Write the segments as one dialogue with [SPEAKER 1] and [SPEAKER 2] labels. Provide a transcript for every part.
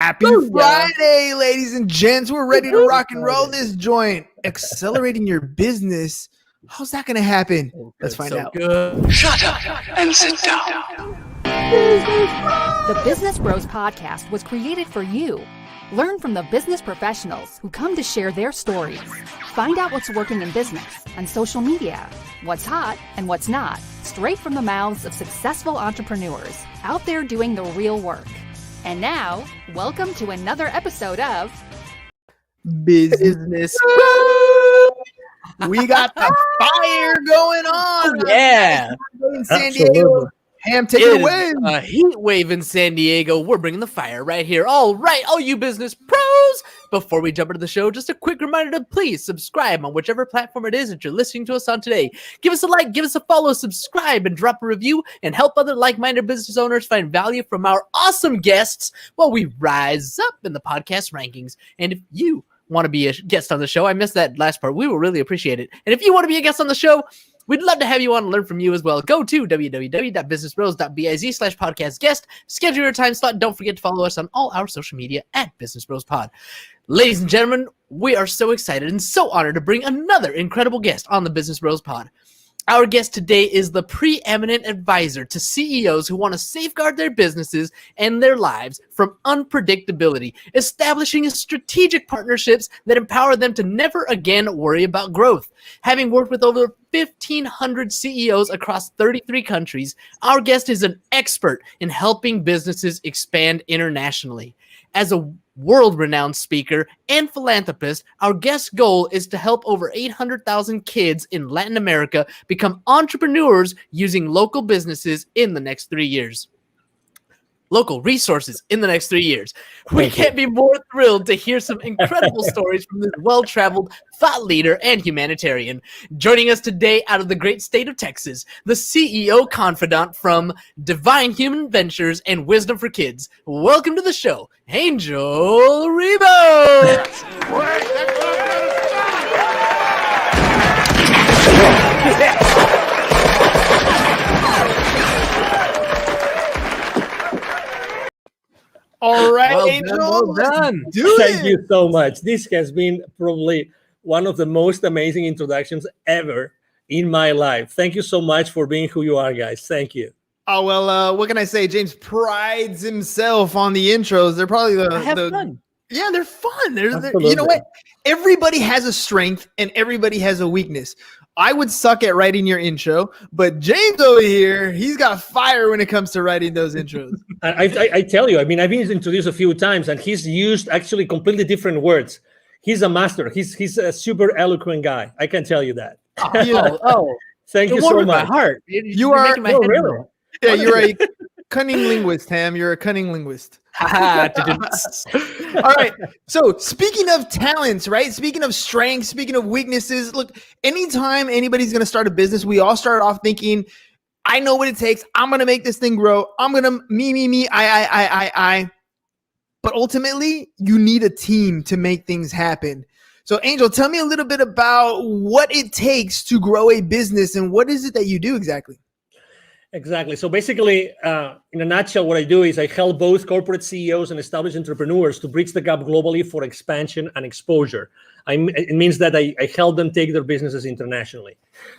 [SPEAKER 1] Happy Friday, ladies and gents. We're ready to rock and roll this joint. Accelerating your business. How's that going to happen? Let's find out.
[SPEAKER 2] Good. Shut up and sit down.
[SPEAKER 3] The Business Bros Podcast was created for you. Learn from the business professionals who come to share their stories. Find out what's working in business, on social media, what's hot and what's not, straight from the mouths of successful entrepreneurs out there doing the real work. And now, welcome to another episode of
[SPEAKER 1] Business. We got the fire going on.
[SPEAKER 4] Yeah.
[SPEAKER 1] In San Diego. Ham, take it away.
[SPEAKER 4] A heat wave in San Diego. We're bringing the fire right here. All right, all you business pros. Before we jump into the show, just a quick reminder to please subscribe on whichever platform it is that you're listening to us on today. Give us a like, give us a follow, subscribe, and drop a review, and help other like-minded business owners find value from our awesome guests while we rise up in the podcast rankings. And if you want to be a guest on the show, I missed that last part, we will really appreciate it. And if you want to be a guest on the show, we'd love to have you on and learn from you as well. Go to www.businessbros.biz/podcast guest. Schedule your time slot. Don't forget to follow us on all our social media at Business Bros Pod. Ladies and gentlemen, we are so excited and so honored to bring another incredible guest on the Business Bros Pod. Our guest today is the preeminent advisor to CEOs who want to safeguard their businesses and their lives from unpredictability, establishing strategic partnerships that empower them to never again worry about growth. Having worked with over 1,500 CEOs across 33 countries, our guest is an expert in helping businesses expand internationally. As a world-renowned speaker and philanthropist, our guest's goal is to help over 800,000 kids in Latin America become entrepreneurs using local businesses in the next 3 years. Local resources in the next 3 years. We can't be more thrilled to hear some incredible stories from this well-traveled thought leader and humanitarian. Joining us today out of the great state of Texas, the CEO Confidant from Divine Human Ventures and Wisdom for Kids. Welcome to the show, Angel Rebo.
[SPEAKER 1] All right,
[SPEAKER 4] Well
[SPEAKER 1] Angel.
[SPEAKER 4] done, well done.
[SPEAKER 5] Thank you so much. This has been probably one of the most amazing introductions ever in my life. Thank you so much for being who you are, guys. Thank you.
[SPEAKER 1] Oh, well, what can I say? James prides himself on the intros. They're probably
[SPEAKER 4] Fun.
[SPEAKER 1] Yeah, they're fun. They're you know what? Everybody has a strength and everybody has a weakness. I would suck at writing your intro, but James over here, he's got fire when it comes to writing those intros.
[SPEAKER 5] I tell you, I mean, I've been introduced a few times, and he's used actually completely different words. He's a master. He's a super eloquent guy. I can tell you that. Thank you so much.
[SPEAKER 4] My heart.
[SPEAKER 1] You are
[SPEAKER 4] making my head
[SPEAKER 5] really?
[SPEAKER 4] roll.
[SPEAKER 1] Yeah, you're a cunning linguist, Ham. You're a cunning linguist. All right. So speaking of talents, right? Speaking of strengths, speaking of weaknesses, look, anytime anybody's going to start a business, we all start off thinking, I know what it takes. I'm going to make this thing grow. I'm going to me, I. But ultimately, you need a team to make things happen. So Angel, tell me a little bit about what it takes to grow a business and what is it that you do exactly?
[SPEAKER 5] Exactly. So basically, in a nutshell, what I do is I help both corporate CEOs and established entrepreneurs to bridge the gap globally for expansion and exposure. It means that I help them take their businesses internationally.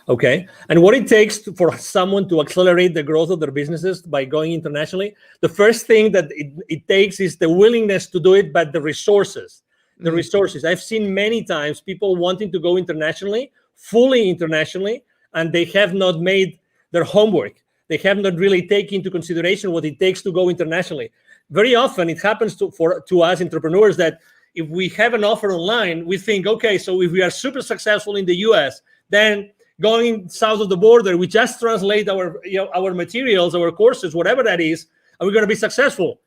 [SPEAKER 5] Okay. And what it takes for someone to accelerate the growth of their businesses by going internationally, the first thing that it takes is the willingness to do it, but the resources. The resources. I've seen many times people wanting to go internationally, fully internationally, and they have not made their homework. They have not really taken into consideration what it takes to go internationally. Very often it happens to us entrepreneurs that if we have an offer online, we think, okay, so if we are super successful in the US, then going south of the border, we just translate our materials, our courses, whatever that is, and we're going to be successful.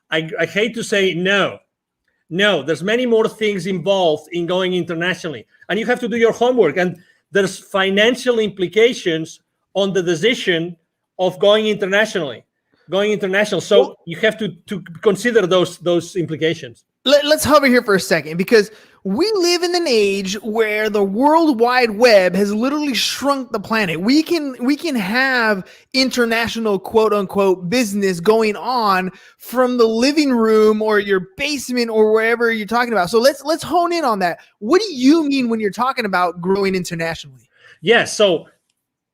[SPEAKER 5] I hate to say no. No, there's many more things involved in going internationally, and you have to do your homework. And there's financial implications on the decision of going international. So you have to consider those implications.
[SPEAKER 1] Let's hover here for a second, because we live in an age where the World Wide Web has literally shrunk the planet. We can have international quote unquote business going on from the living room or your basement or wherever you're talking about. So let's hone in on that. What do you mean when you're talking about growing internationally?
[SPEAKER 5] Yes, so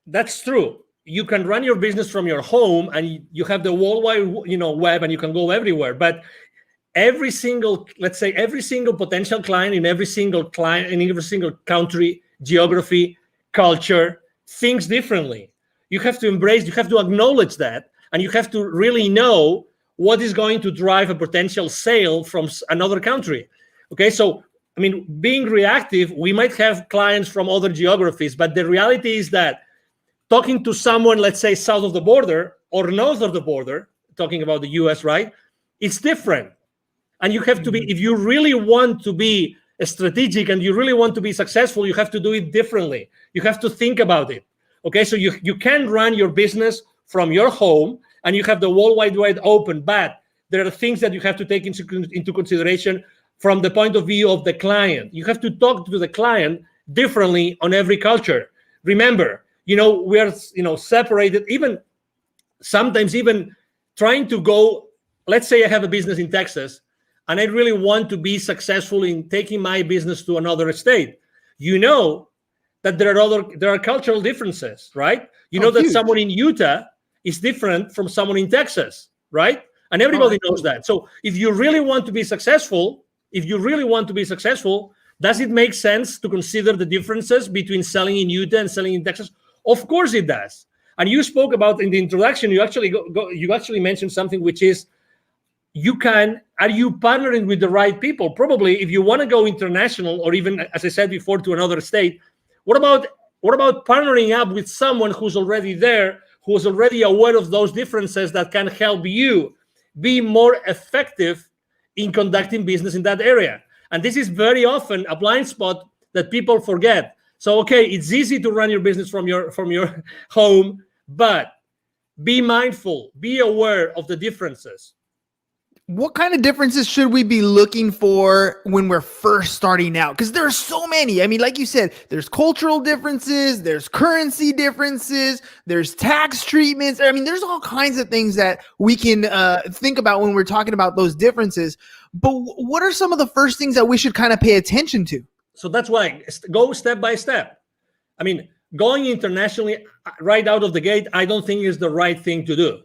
[SPEAKER 5] that's true. You can run your business from your home, and you have the worldwide, web, and you can go everywhere. But every single potential client in every single country, geography, culture thinks differently. You have to embrace, you have to acknowledge that, and you have to really know what is going to drive a potential sale from another country. Okay, so I mean, being reactive, we might have clients from other geographies, but the reality is that talking to someone, let's say south of the border or north of the border, talking about the US, right? It's different. And you have to be, if you really want to be strategic and you really want to be successful, you have to do it differently. You have to think about it. Okay, so you can run your business from your home and you have the World Wide Web open, but there are things that you have to take into consideration from the point of view of the client. You have to talk to the client differently on every culture. Remember, we are, separated, even sometimes even trying to go, let's say I have a business in Texas and I really want to be successful in taking my business to another state. That there are cultural differences, right? That
[SPEAKER 1] huge.
[SPEAKER 5] Someone in Utah is different from someone in Texas, right? And everybody knows that. So if you really want to be successful, does it make sense to consider the differences between selling in Utah and selling in Texas? Of course it does. And you spoke about in the introduction, you actually mentioned something, which is, are you partnering with the right people? Probably if you want to go international, or even, as I said before, to another state, what about partnering up with someone who's already there, who's already aware of those differences, that can help you be more effective in conducting business in that area? And this is very often a blind spot that people forget. So, okay, it's easy to run your business from your home, but be mindful, be aware of the differences.
[SPEAKER 1] What kind of differences should we be looking for when we're first starting out? Because there are so many. I mean, like you said, there's cultural differences, there's currency differences, there's tax treatments. I mean, there's all kinds of things that we can think about when we're talking about those differences. But what are some of the first things that we should kind of pay attention to?
[SPEAKER 5] So that's why go step by step. I mean, going internationally right out of the gate, I don't think is the right thing to do,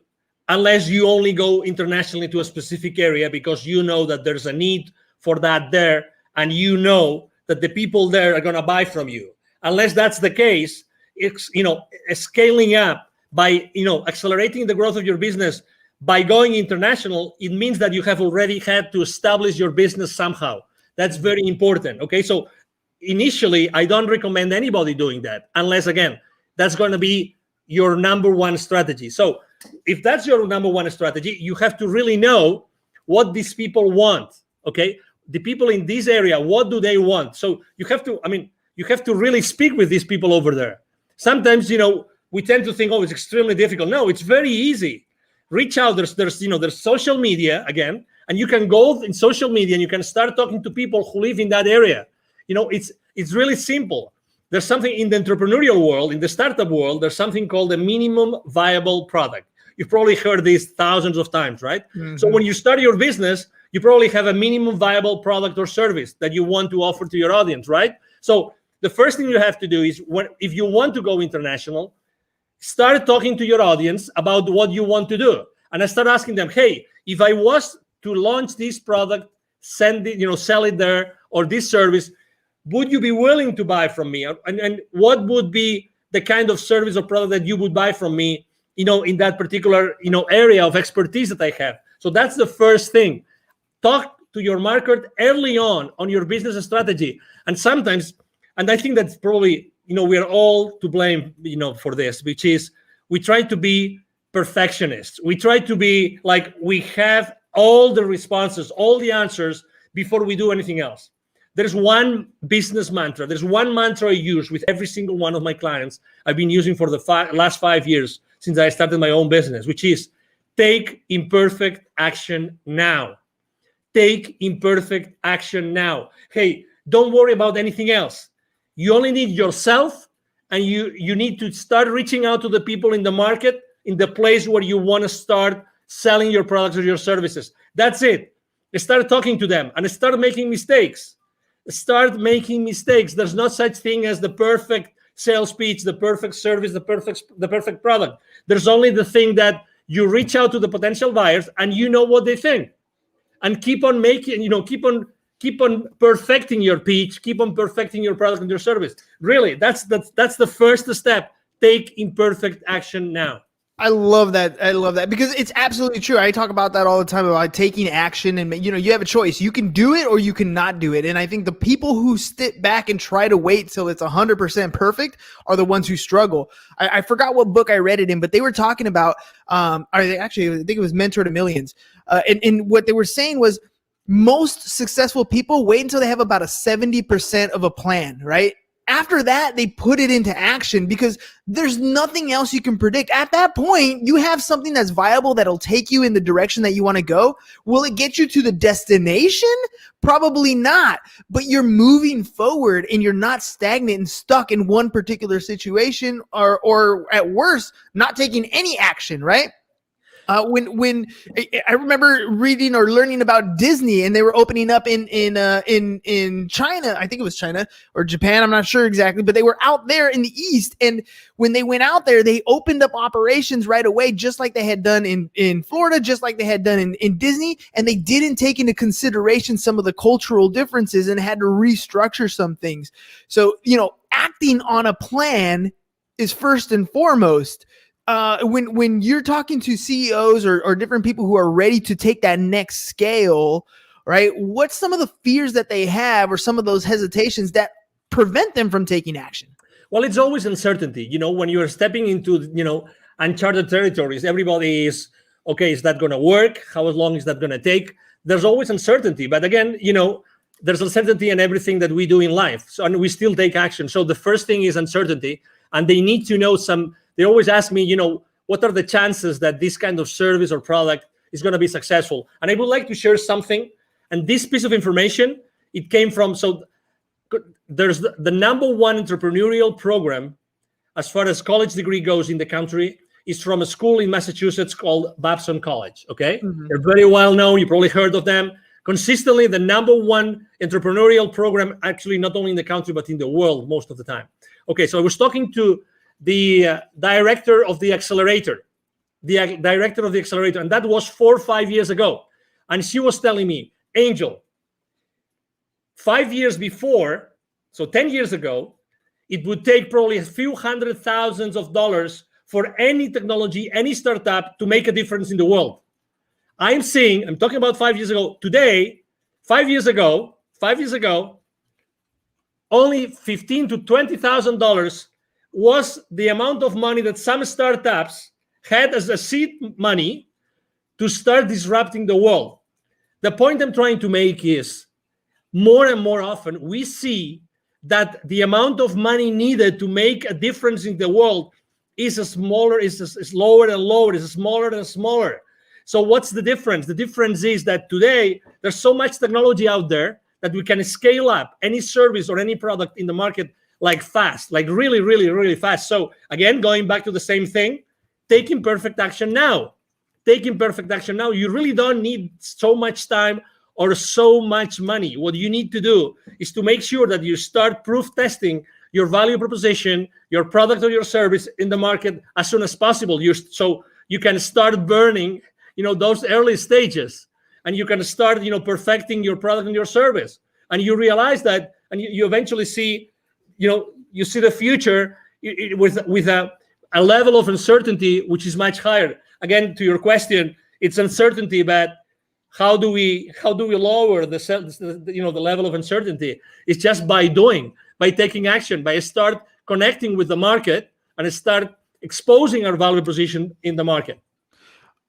[SPEAKER 5] unless you only go internationally to a specific area because you know that there's a need for that there, and you know that the people there are going to buy from you. Unless that's the case, it's scaling up by accelerating the growth of your business by going international. It means that you have already had to establish your business somehow. That's very important. Okay, so initially, I don't recommend anybody doing that unless, again, that's going to be your number one strategy. So if that's your number one strategy, you have to really know what these people want. Okay, the people in this area, what do they want? So you have to really speak with these people over there. Sometimes, we tend to think, oh, it's extremely difficult. No, it's very easy. Reach out. There's social media again, and you can go in social media and you can start talking to people who live in that area. It's really simple. There's something in the entrepreneurial world, in the startup world, there's something called a minimum viable product. You've probably heard this thousands of times, right? Mm-hmm. So when you start your business, you probably have a minimum viable product or service that you want to offer to your audience, right? So the first thing you have to do is, if you want to go international, start talking to your audience about what you want to do. And I start asking them, hey, if I was to launch this product, sell it there, or this service, would you be willing to buy from me? And what would be the kind of service or product that you would buy from me, in that particular, area of expertise that I have? So that's the first thing. Talk to your market early on your business strategy. And sometimes, and I think that's probably, we are all to blame, for this, which is we try to be perfectionists. We try to be like, we have all the responses, all the answers before we do anything else. There's one business mantra. There's one mantra I use with every single one of my clients. I've been using for the last 5 years since I started my own business, which is take imperfect action now. Take imperfect action now. Hey, Don't worry about anything else. You only need yourself, and you need to start reaching out to the people in the market, in the place where you want to start selling your products or your services. That's it. Start talking to them and start making mistakes. Start making mistakes. There's no such thing as the perfect sales pitch, the perfect service, the perfect product. There's only the thing that you reach out to the potential buyers and you know what they think, and keep on making, keep on perfecting your pitch, keep on perfecting your product and your service. Really, that's the first step. Take imperfect action now.
[SPEAKER 1] I love that. I love that because it's absolutely true. I talk about that all the time about taking action, and you have a choice. You can do it or you cannot do it. And I think the people who sit back and try to wait till it's 100% perfect are the ones who struggle. I forgot what book I read it in, but they were talking about, I think it was Mentor to Millions. And what they were saying was most successful people wait until they have about a 70% of a plan, right? After that, they put it into action because there's nothing else you can predict. At that point, you have something that's viable that'll take you in the direction that you want to go. Will it get you to the destination? Probably not. But you're moving forward and you're not stagnant and stuck in one particular situation or at worst, not taking any action, right? When I remember reading or learning about Disney, and they were opening up in China, I think it was China or Japan, I'm not sure exactly, but they were out there in the East. And when they went out there, they opened up operations right away, just like they had done in Florida, just like they had done in Disney. And they didn't take into consideration some of the cultural differences and had to restructure some things. So, acting on a plan is first and foremost. When you're talking to CEOs or different people who are ready to take that next scale, right? What's some of the fears that they have or some of those hesitations that prevent them from taking action?
[SPEAKER 5] Well, it's always uncertainty. When you're stepping into, uncharted territories, everybody is, okay, is that going to work? How long is that going to take? There's always uncertainty. But again, there's uncertainty in everything that we do in life. So, and we still take action. So the first thing is uncertainty. And they need to know they always ask me, what are the chances that this kind of service or product is going to be successful? And I would like to share something. And this piece of information, it came from, there's the number one entrepreneurial program as far as college degree goes in the country is from a school in Massachusetts called Babson College, okay? Mm-hmm. They're very well known. You probably heard of them. Consistently, the number one entrepreneurial program, actually not only in the country, but in the world most of the time. Okay, so I was talking to the director of the accelerator, and that was 4 or 5 years ago. And she was telling me, Angel, 5 years before, so 10 years ago, it would take probably a few $100,000s for any technology, any startup to make a difference in the world. I'm talking about 5 years ago. Today, 5 years ago, only $15,000 to $20,000 was the amount of money that some startups had as a seed money to start disrupting the world. The point I'm trying to make is more and more often we see that the amount of money needed to make a difference in the world is lower and lower, is smaller and smaller. So what's the difference? The difference is that today there's so much technology out there that we can scale up any service or any product in the market like fast, like really, really, really fast. So again, going back to the same thing, take imperfect action now. Take imperfect action now. You really don't need so much time or so much money. What you need to do is to make sure that you start proof testing your value proposition, your product or your service in the market as soon as possible. So you can start burning, those early stages, and you can start, perfecting your product and your service. And you realize that, and you eventually see, you see the future with a level of uncertainty which is much higher. Again, to your question, it's uncertainty, but how do we lower the level of uncertainty? It's just by taking action, by start connecting with the market and start exposing our value proposition in the market.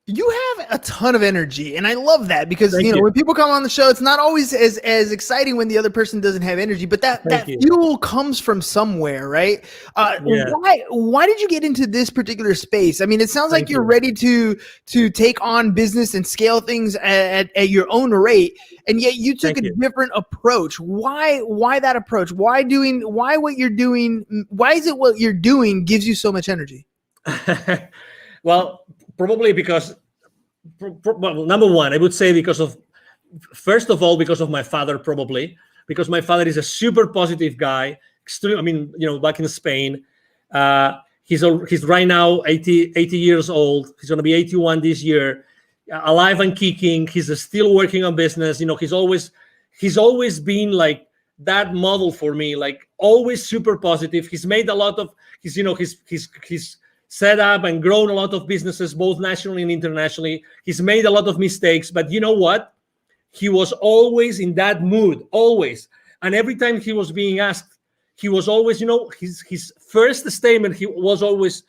[SPEAKER 1] You have a ton of energy, and I love that because
[SPEAKER 5] Thank
[SPEAKER 1] you know
[SPEAKER 5] you.
[SPEAKER 1] when people come on the show, it's not always as exciting when the other person doesn't have energy, but that
[SPEAKER 5] Thank you.
[SPEAKER 1] fuel comes from somewhere, right?
[SPEAKER 5] Yeah.
[SPEAKER 1] Why did you get into this particular space? I mean, it sounds like
[SPEAKER 5] Thank
[SPEAKER 1] you're
[SPEAKER 5] you.
[SPEAKER 1] ready to take on business and scale things at your own rate, and yet you took
[SPEAKER 5] Thank
[SPEAKER 1] a
[SPEAKER 5] you.
[SPEAKER 1] different approach. Why that approach? Why what you're doing? Why is it what you're doing gives you so much energy?
[SPEAKER 5] Well, probably because, well, number one, I would say first of all, because of my father, probably because my father is a super positive guy. Extreme. I mean, back in Spain, he's right now 80 years old. He's going to be 81 this year, alive and kicking. He's still working on business. He's always been like that model for me, like always super positive. He's made a lot of he's set up and grown a lot of businesses, both nationally and internationally. He's made a lot of mistakes, but you know what? He was always in that mood, always. And every time he was being asked, he was always, his first statement, he was always,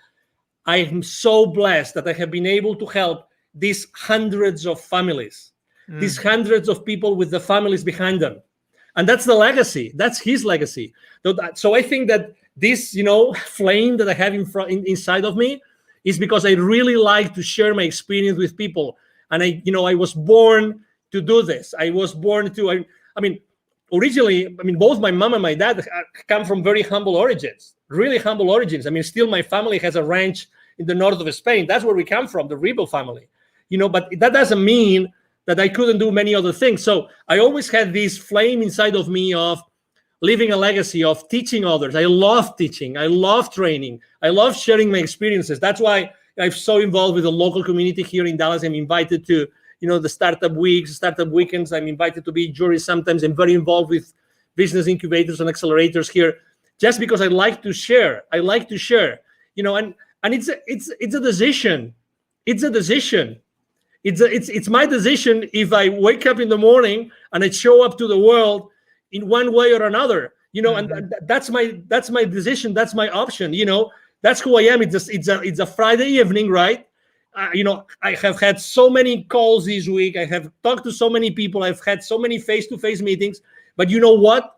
[SPEAKER 5] I am so blessed that I have been able to help these hundreds of families, these hundreds of people with the families behind them. And that's the legacy. That's his legacy. So I think that this, flame that I have inside of me is because I really like to share my experience with people. And I was born to do this. I was born to, originally, both my mom and my dad come from very humble origins, really humble origins. Still my family has a ranch in the north of Spain. That's where we come from, the Rebel family, but that doesn't mean that I couldn't do many other things. So I always had this flame inside of me of leaving a legacy, of teaching others. I love teaching. I love training. I love sharing my experiences. That's why I'm so involved with the local community here in Dallas. I'm invited to, the startup weeks, startup weekends. I'm invited to be jury sometimes. I'm very involved with business incubators and accelerators here, just because I like to share. I like to share, and it's a decision. It's a decision. It's my decision if I wake up in the morning and I show up to the world in one way or another, and that's my decision. That's my option. That's who I am. It's a Friday evening, right? I have had so many calls this week. I have talked to so many people. I've had so many face-to-face meetings. But you know what?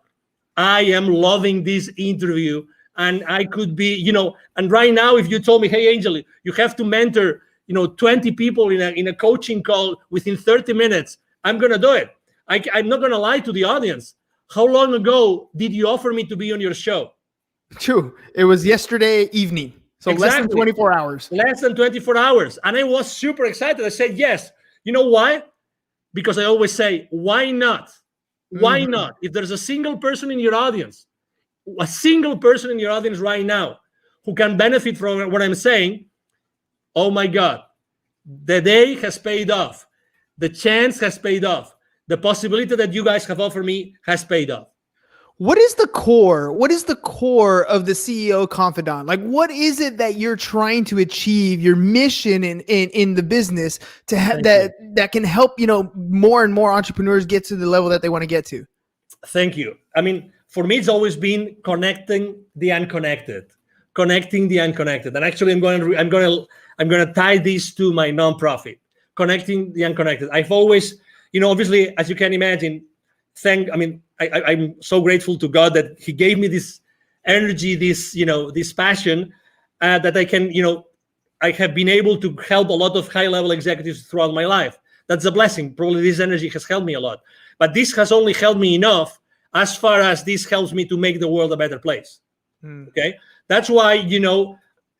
[SPEAKER 5] I am loving this interview, and I could be, and right now, if you told me, hey, Angel, you have to mentor, 20 people in a coaching call within 30 minutes, I'm gonna do it. I'm not gonna lie to the audience. How long ago did you offer me to be on your show?
[SPEAKER 1] True. It was yesterday evening. So
[SPEAKER 5] Exactly.
[SPEAKER 1] less than 24 hours.
[SPEAKER 5] Less than 24 hours. And I was super excited. I said, yes. You know why? Because I always say, why not? Why not? If there's a single person in your audience right now who can benefit from what I'm saying, oh my God, the day has paid off. The chance has paid off. The possibility that you guys have offered me has paid off.
[SPEAKER 1] What is the core? What is the core of the CEO Confidant? Like, what is it that you're trying to achieve? Your mission in the business to have that can help more and more entrepreneurs get to the level that they want to get to.
[SPEAKER 5] Thank you. For me, it's always been connecting the unconnected. And actually, I'm going to tie this to my nonprofit, connecting the unconnected. I've always, obviously, as you can imagine, I'm so grateful to God that He gave me this energy, this passion that I can, I have been able to help a lot of high-level executives throughout my life. That's a blessing. Probably this energy has helped me a lot. But this has only helped me enough as far as this helps me to make the world a better place. Okay? That's why,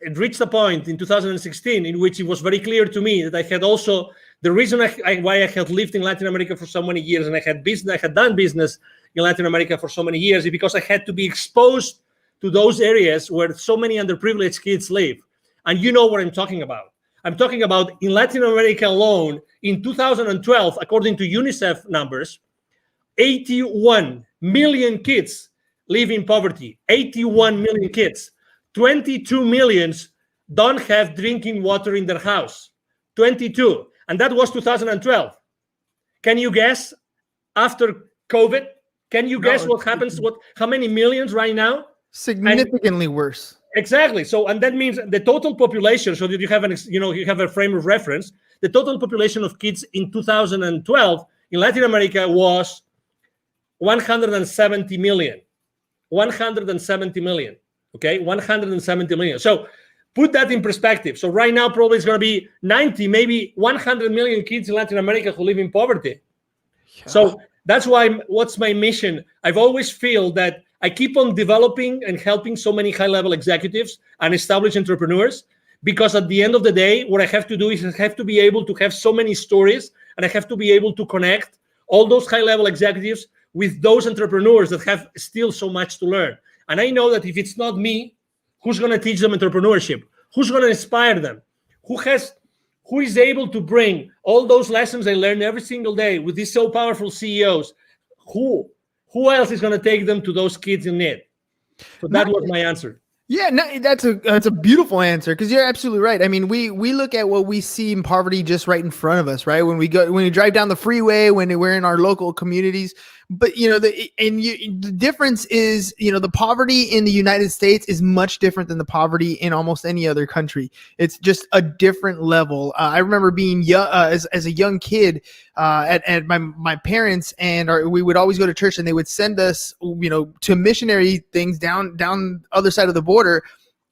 [SPEAKER 5] it reached a point in 2016 in which it was very clear to me that I had also, the reason why I had lived in Latin America for so many years and I had done business in Latin America for so many years is because I had to be exposed to those areas where so many underprivileged kids live. And you know what I'm talking about. I'm talking about in Latin America alone, in 2012, according to UNICEF numbers, 81 million kids live in poverty. 81 million kids. 22 million don't have drinking water in their house. 22. And that was 2012. Can you guess after COVID? Can you guess what happens? How many millions right now?
[SPEAKER 1] Significantly worse.
[SPEAKER 5] Exactly. So, and that means the total population, so that you have you have a frame of reference. the total population of kids in 2012 in Latin America was 170 million. 170 million. Okay, 170 million. So put that in perspective. So right now, probably it's going to be 90, maybe 100 million kids in Latin America who live in poverty. Yeah. So that's why, what's my mission? I've always feel that I keep on developing and helping so many high-level executives and established entrepreneurs, because at the end of the day, what I have to do is I have to be able to have so many stories, and I have to be able to connect all those high-level executives with those entrepreneurs that have still so much to learn. And I know that if it's not me, who's going to teach them entrepreneurship? Who's going to inspire them? Who is able to bring all those lessons I learn every single day with these so powerful CEOs? Who else is going to take them to those kids in need? So that was my answer.
[SPEAKER 1] Yeah, no, that's a beautiful answer, because you're absolutely right. I mean, we look at what we see in poverty just right in front of us, right? When we drive down the freeway, when we're in our local communities. But the difference is, the poverty in the United States is much different than the poverty in almost any other country. It's just a different level. I remember being young, as a young kid, at my parents, and we would always go to church, and they would send us, to missionary things down the other side of the border,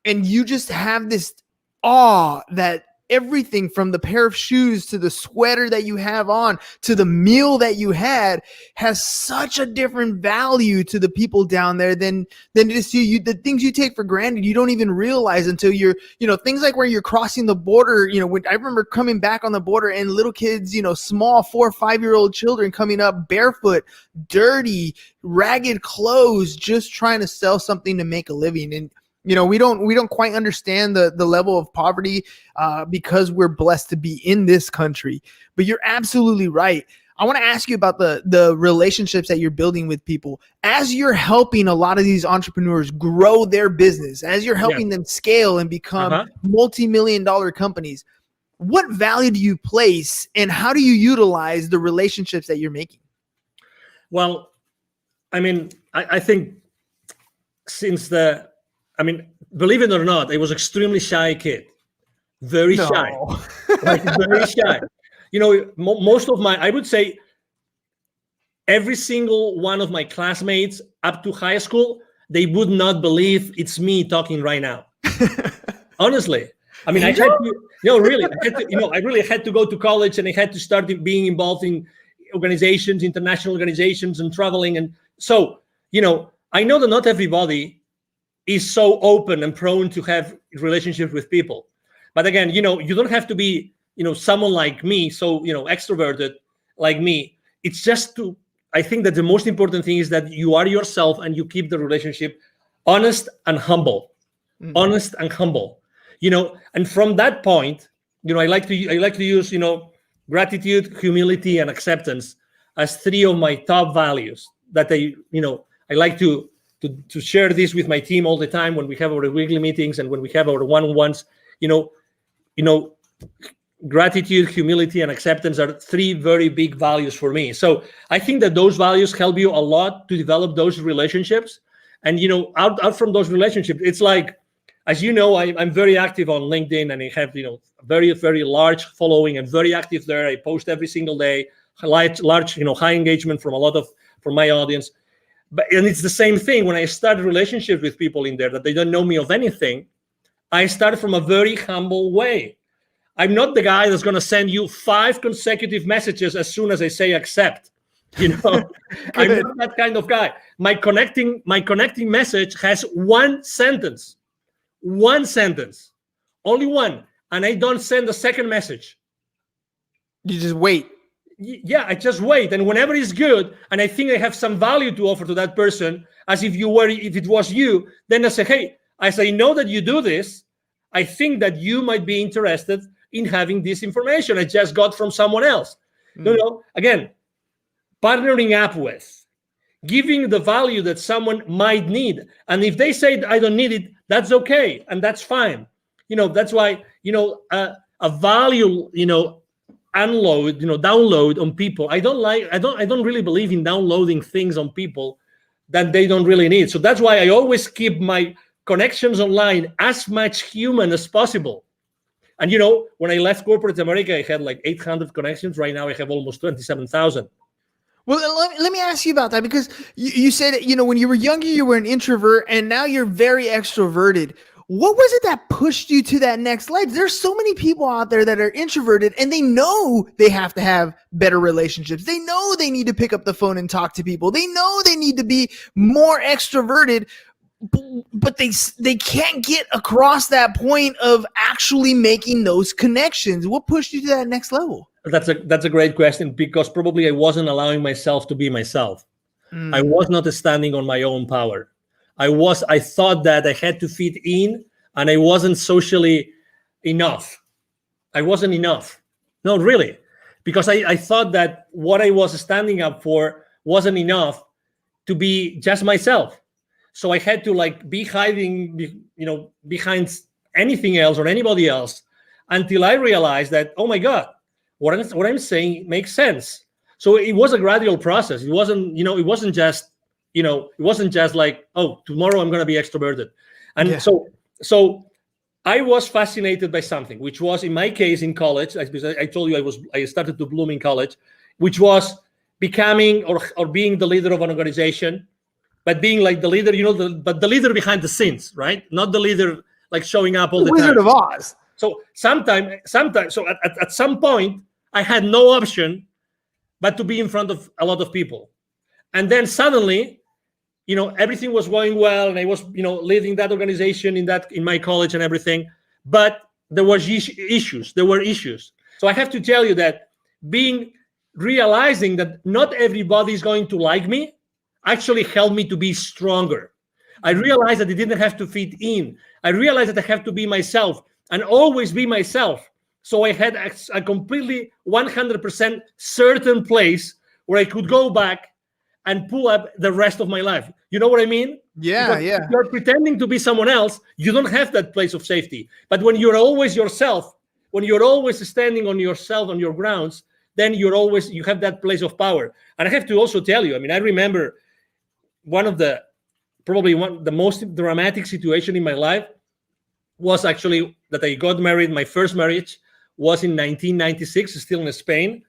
[SPEAKER 1] and you just have this awe that everything from the pair of shoes to the sweater that you have on to the meal that you had has such a different value to the people down there than just you. The things you take for granted, you don't even realize until you're, things like where you're crossing the border. When I remember coming back on the border and little kids, small 4 or 5-year-old children coming up barefoot, dirty, ragged clothes, just trying to sell something to make a living. And we don't quite understand the level of poverty because we're blessed to be in this country. But you're absolutely right. I want to ask you about the relationships that you're building with people as you're helping a lot of these entrepreneurs grow their business, as you're helping them scale and become multi-million-dollar companies. What value do you place, and how do you utilize the relationships that you're making?
[SPEAKER 5] Well, I think believe it or not, I was extremely shy kid, very shy, very shy. Most of I would say every single one of my classmates up to high school, they would not believe it's me talking right now. Honestly. I had to, really, I really had to go to college, and I had to start being involved in organizations, international organizations, and traveling. And so, I know that not everybody is so open and prone to have relationships with people. But again, you don't have to be, someone like me, so, extroverted like me. It's just I think that the most important thing is that you are yourself and you keep the relationship honest and humble. Honest and humble. And from that point, I like to use, gratitude, humility, and acceptance as 3 of my top values that I like to share this with my team all the time when we have our weekly meetings and when we have our one-on-ones. Gratitude, humility, and acceptance are 3 very big values for me. So I think that those values help you a lot to develop those relationships. And out from those relationships, it's like, as you know, I'm very active on LinkedIn, and I have very, very large following and very active there. I post every single day, large high engagement from my audience. And it's the same thing when I start relationships with people in there that they don't know me of anything. I start from a very humble way. I'm not the guy that's going to send you 5 consecutive messages as soon as I say accept. I'm not that kind of guy. My connecting message has 1 sentence, only 1, and I don't send a second message.
[SPEAKER 1] You just wait.
[SPEAKER 5] Yeah, I just wait, and whenever it's good, and I think I have some value to offer to that person, as if it was you, then I say, hey, as I know that you do this, I think that you might be interested in having this information I just got from someone else. Again, partnering up with, giving the value that someone might need, and if they say I don't need it, that's okay, and that's fine. That's why a value download on people. I don't really believe in downloading things on people that they don't really need. So that's why I always keep my connections online as much human as possible. And when I left corporate America, I had like 800 connections. Right now, I have almost 27,000.
[SPEAKER 1] Well, let me ask you about that, because you said, when you were younger, you were an introvert, and now you're very extroverted. What was it that pushed you to that next level? There's so many people out there that are introverted, and they know they have to have better relationships. They know they need to pick up the phone and talk to people. They know they need to be more extroverted, but they can't get across that point of actually making those connections. What pushed you to that next level?
[SPEAKER 5] That's a great question, because probably I wasn't allowing myself to be myself. I was not standing on my own power. I thought that I had to fit in, and I wasn't socially enough. I wasn't enough. No, really. Because I thought that what I was standing up for wasn't enough to be just myself. So I had to be hiding, behind anything else or anybody else, until I realized that, oh my God, what I'm saying makes sense. So it was a gradual process. It wasn't, it wasn't just like, oh, tomorrow I'm going to be extroverted. And so I was fascinated by something, which was, in my case, in college, because I told you I started to bloom in college, which was becoming or being the leader of an organization, but being like the leader, but the leader behind the scenes, right? Not the leader like showing up all the time.
[SPEAKER 1] Wizard of Oz.
[SPEAKER 5] So sometimes, so at some point, I had no option but to be in front of a lot of people. And then suddenly, everything was going well, and I was, leading that organization in my college and everything. But there were issues. So I have to tell you that realizing that not everybody is going to like me actually helped me to be stronger. I realized that I didn't have to fit in. I realized that I have to be myself and always be myself. So I had a completely 100% certain place where I could go back and pull up the rest of my life. You know what I mean?
[SPEAKER 1] Yeah,
[SPEAKER 5] because if you're pretending to be someone else, you don't have that place of safety. But when you're always yourself, when you're always standing on yourself, on your grounds, then you have that place of power. And I have to also tell you, I remember the most dramatic situation in my life was actually that I got married. My first marriage was in 1996, still in Spain.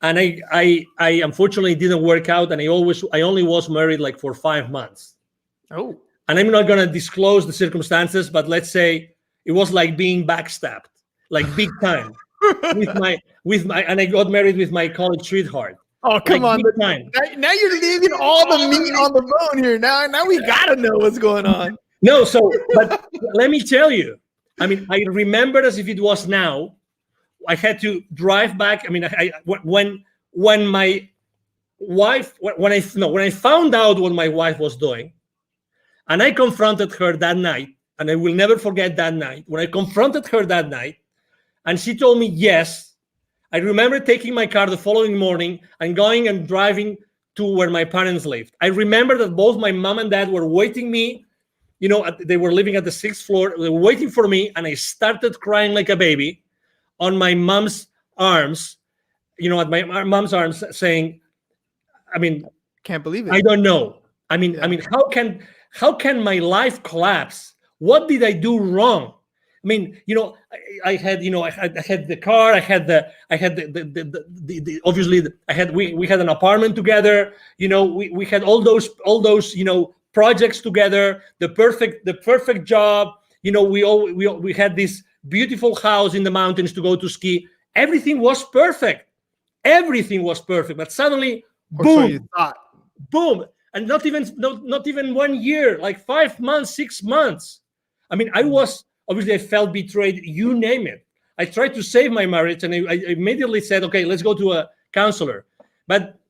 [SPEAKER 5] And I unfortunately didn't work out, and I only was married for 5 months.
[SPEAKER 1] Oh.
[SPEAKER 5] And I'm not gonna disclose the circumstances, but let's say it was like being backstabbed, like big time. And I got married with my college sweetheart.
[SPEAKER 1] Oh, come on. Now you're leaving all the meat on the bone here. Now we gotta know what's going on.
[SPEAKER 5] No, but let me tell you, I remember as if it was now. I had to drive back. When I found out what my wife was doing, and I confronted her that night, and I will never forget that night, when I confronted her that night, and she told me yes, I remember taking my car the following morning and going and driving to where my parents lived. I remember that both my mom and dad were waiting me, they were living at the 6th floor, they were waiting for me, and I started crying like a baby on my mom's arms, at my mom's arms, saying,
[SPEAKER 1] can't believe it.
[SPEAKER 5] I don't know. How can my life collapse? What did I do wrong? I had the car, we had an apartment together, we had all those projects together, the perfect job, we had this beautiful house in the mountains to go to ski. Everything was perfect. But suddenly, boom,
[SPEAKER 1] so you thought.
[SPEAKER 5] Boom, and not even 1 year, like 5 months, 6 months. I felt betrayed. You name it. I tried to save my marriage, and I immediately said, okay, let's go to a counselor. But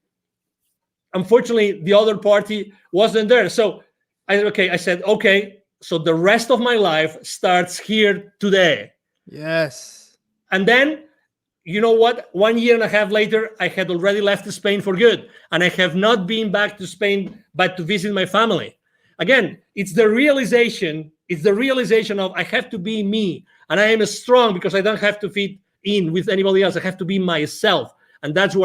[SPEAKER 5] unfortunately, the other party wasn't there. So I said, okay. So the rest of my life starts here today.
[SPEAKER 1] Yes.
[SPEAKER 5] And then, you know what? 1 year and a half later, I had already left Spain for good. And I have not been back to Spain, but to visit my family. Again, it's the realization of I have to be me. And I am strong because I don't have to fit in with anybody else. I have to be myself. And that's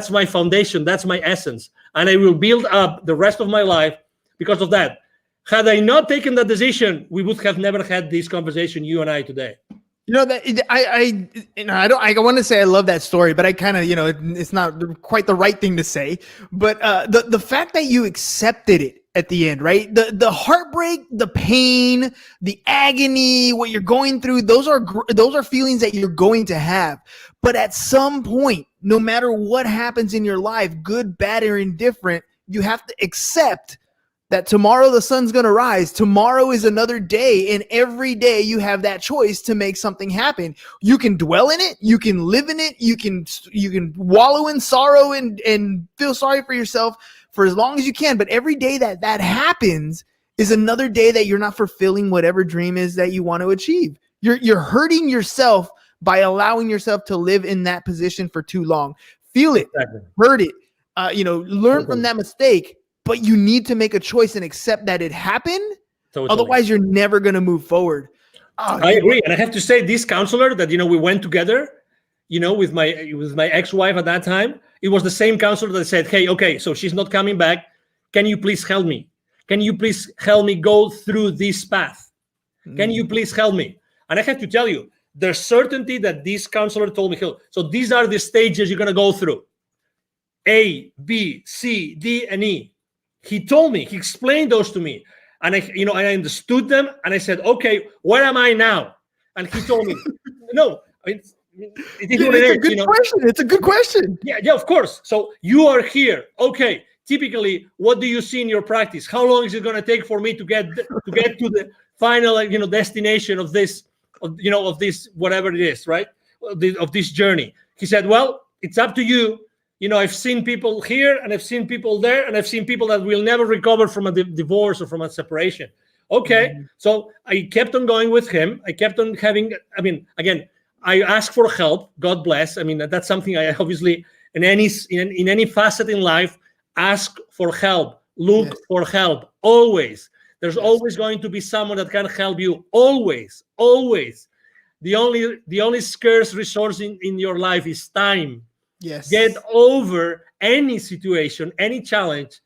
[SPEAKER 5] my foundation. That's my essence. And I will build up the rest of my life because of that. Had I not taken that decision, we would have never had this conversation, you and I, today.
[SPEAKER 1] You know that I want to say I love that story, but I kind of, it's not quite the right thing to say. But the fact that you accepted it at the end, right? The heartbreak, the pain, the agony, what you're going through, those are feelings that you're going to have. But at some point, no matter what happens in your life, good, bad, or indifferent, you have to accept that tomorrow the sun's going to rise. Tomorrow is another day, and every day you have that choice to make something happen. You can dwell in it, you can live in it, you can wallow in sorrow and feel sorry for yourself for as long as you can. But every day that happens is another day that you're not fulfilling whatever dream is that you want to achieve. You're hurting yourself by allowing yourself to live in that position for too long. Feel it, hurt it, learn from that mistake. But you need to make a choice and accept that it happened. Totally. Otherwise, you're never going to move forward.
[SPEAKER 5] I agree. And I have to say, this counselor that, we went together, with my ex-wife at that time, it was the same counselor that said, hey, okay, so she's not coming back. Can you please help me? Can you please help me go through this path? Can you please help me? And I have to tell you, the certainty that this counselor told me, so these are the stages you're going to go through. A, B, C, D, and E. He told me, he explained those to me, and I understood them, and I said, okay, where am I now? And he told me, no, it's a good
[SPEAKER 1] question. It's a good question.
[SPEAKER 5] Yeah, of course. So you are here. Okay. Typically, what do you see in your practice? How long is it going to take for me to get to the final, destination of this, of this, whatever it is, right? Of this journey. He said, well, it's up to you. I've seen people here and I've seen people there, and I've seen people that will never recover from a divorce or from a separation. Okay. Mm-hmm. So I kept on going with him. I kept on having, again, I asked for help. God bless. That's something I obviously, in any facet in life, ask for help, look for help. Always. There's always going to be someone that can help you. Always. The only scarce resource in your life is time.
[SPEAKER 1] Yes.
[SPEAKER 5] Get over any situation, any challenge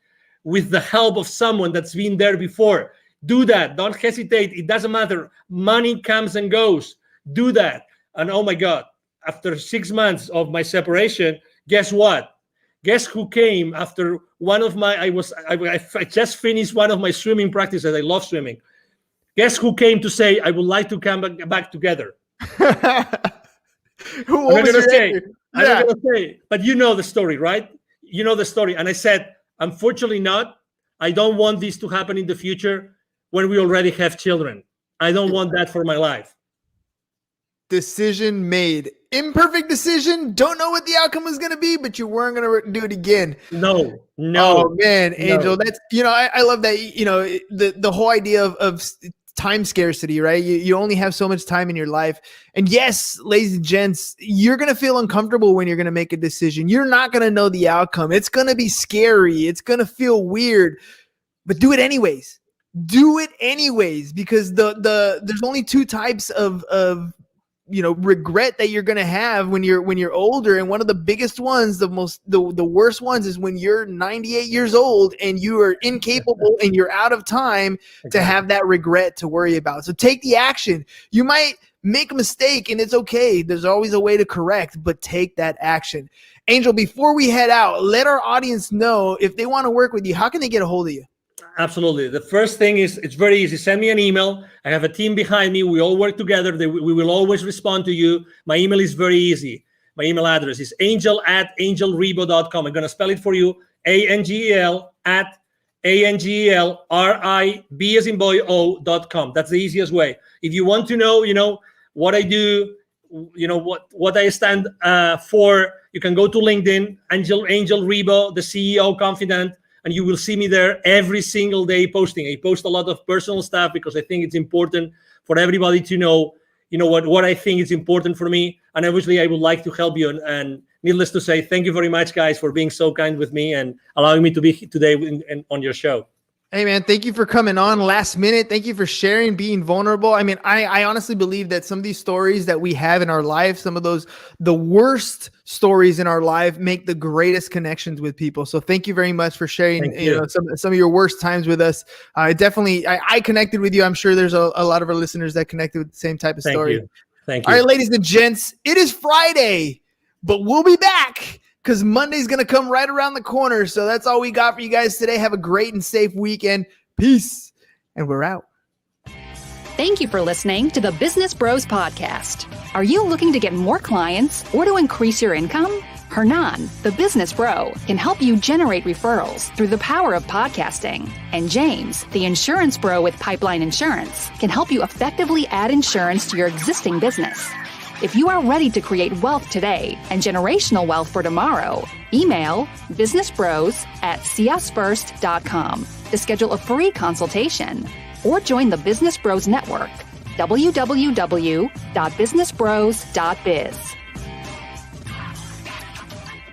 [SPEAKER 5] with the help of someone that's been there before. Do that. Don't hesitate. It doesn't matter. Money comes and goes. Do that. And oh my God, after 6 months of my separation, guess what? Guess who came after one of my, I just finished one of my swimming practices. I love swimming. Guess who came to say, I would like to come back together?
[SPEAKER 1] Who was it?
[SPEAKER 5] I'm not going to say, but you know the story, right? You know the story. And I said, unfortunately not. I don't want this to happen in the future when we already have children. I don't want that for my life.
[SPEAKER 1] Decision made. Imperfect decision. Don't know what the outcome was going to be, but you weren't going to do it again.
[SPEAKER 5] No.
[SPEAKER 1] Oh man, Angel, that's, I love that, the whole idea of time scarcity, right? You only have so much time in your life. And yes, ladies and gents, you're going to feel uncomfortable when you're going to make a decision. You're not going to know the outcome. It's going to be scary. It's going to feel weird, but do it anyways. Do it anyways, because there's only two types of regret that you're going to have when you're older. And one of the biggest ones, the worst ones, is when you're 98 years old and you are incapable and you're out of time to have that regret to worry about. So take the action. You might make a mistake and it's okay. There's always a way to correct, but take that action. Angel, before we head out, let our audience know if they want to work with you, how can they get a hold of you?
[SPEAKER 5] Absolutely. The first thing is, it's very easy. Send me an email. I have a team behind me. We all work together. We will always respond to you. My email is very easy. My email address is angel@angelrebo.com. I'm going to spell it for you. ANGEL@ANGELRIB.com. That's the easiest way. If you want to know, what I do, what I stand for, you can go to LinkedIn, Angel Rebo, the CEO Confidant. And you will see me there every single day posting. I post a lot of personal stuff because I think it's important for everybody to know, what I think is important for me. And obviously, I would like to help you. And needless to say, thank you very much, guys, for being so kind with me and allowing me to be today on your show.
[SPEAKER 1] Hey, man, thank you for coming on last minute. Thank you for sharing, being vulnerable. I honestly believe that some of these stories that we have in our life, some of the worst stories in our life, make the greatest connections with people. So thank you very much for sharing some of your worst times with us. I connected with you. I'm sure there's a lot of our listeners that connected with the same type of story.
[SPEAKER 5] Thank you.
[SPEAKER 1] All right, ladies and gents, it is Friday, but we'll be back because Monday's going to come right around the corner. So that's all we got for you guys today. Have a great and safe weekend. Peace. And we're out.
[SPEAKER 3] Thank you for listening to the Business Bros Podcast. Are you looking to get more clients or to increase your income? Hernan, the business bro, can help you generate referrals through the power of podcasting. And James, the insurance bro with Pipeline Insurance, can help you effectively add insurance to your existing business. If you are ready to create wealth today and generational wealth for tomorrow, email businessbros@csfirst.com to schedule a free consultation or join the Business Bros Network, www.businessbros.biz.